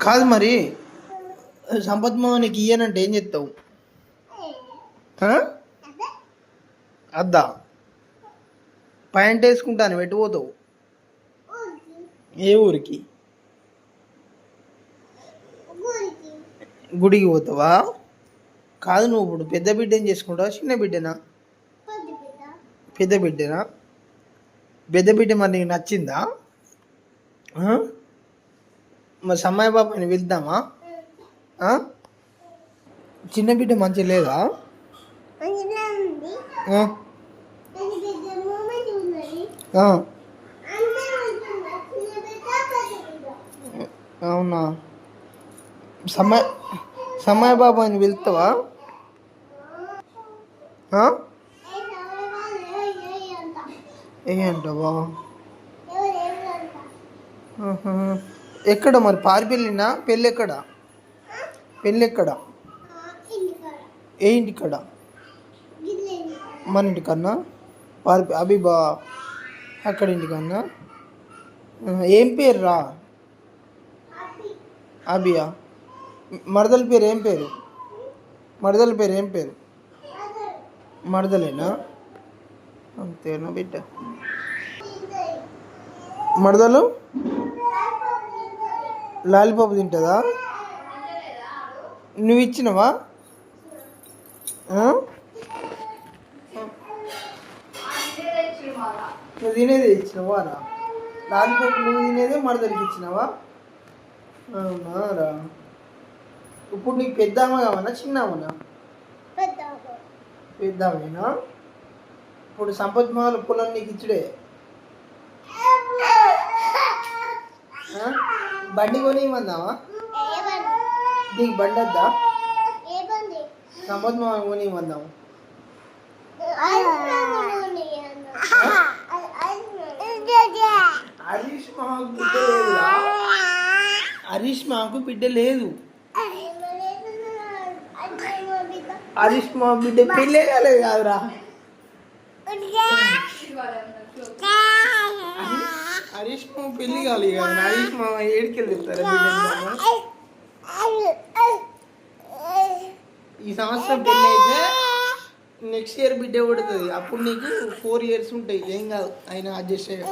కాదు మరి సంపత్ మామనికి ఇయ్యనంటే ఏం చెప్తావు? అద్దా ప్యాంట్ వేసుకుంటాను పెట్టిపోతావు ఏ ఊరికి? గుడికి పోతావా? కాదు నువ్వు ఇప్పుడు పెద్ద బిడ్డ ఏం చేసుకుంటావా చిన్న బిడ్డనా? పెద్ద బిడ్డనా? పెద్ద బిడ్డ మరి నీకు నచ్చిందా? మరి సమ్మాయి బాబాని వెళ్దామా? చిన్న బిడ్డ మంచిగా లేదా? అవునా? సమ్మాయి బాబాని వెళ్తావా? ఏంటవా? ఎక్కడ మరి పారి పెళ్ళినా? పెళ్ళి ఎక్కడ? పెళ్ళి ఎక్కడ? ఏ ఇంటికాడ? మన ఇంటికన్నా పారి అభిబా అక్కడ ఇంటికన్నా. ఏం పేరు రా? అభియా? మరదల పేరు ఏం పేరు? మరదల పేరు ఏం పేరు? మరదలేనా? అంతేనా బిడ్డ? మరదలు లాలీపాప్ తింటుందా? నువ్వు ఇచ్చినవా? నువ్వు తినేదే ఇచ్చినవా రా? లాలీపాప్ నువ్వు తినేదే మరదలకి ఇచ్చినవా? అవునా రా? ఇప్పుడు నీకు పెద్దామా కావనా చిన్నామనా? పెద్దామేనా? ఇప్పుడు సంపత్ మహల్ పొలం నీకు ఇచ్చుడే. బండి కొనివ్వమందావా? నీకు బండి వద్దా? సంపత్ మహల్ కొనివ్వమందాము. హరీష్ మాకు బిడ్డ లేదురా. హరీష్ మాకు బిడ్డ లేదు. హరీష్ మా బిడ్డ పెళ్ళే కాలేదు కాదురా. హరీష్ మా పెళ్ళి కాలేదు కదా. హరీష్ మా ఏడికెళ్ళి వెళ్తారా? ఈ సంవత్సరం పెళ్ళి అయితే నెక్స్ట్ ఇయర్ బిడ్డ పడుతుంది. అప్పుడు నీకు 4 years ఉంటాయి. ఏం కాదు, అయినా అడ్జస్ట్ అయ్యా.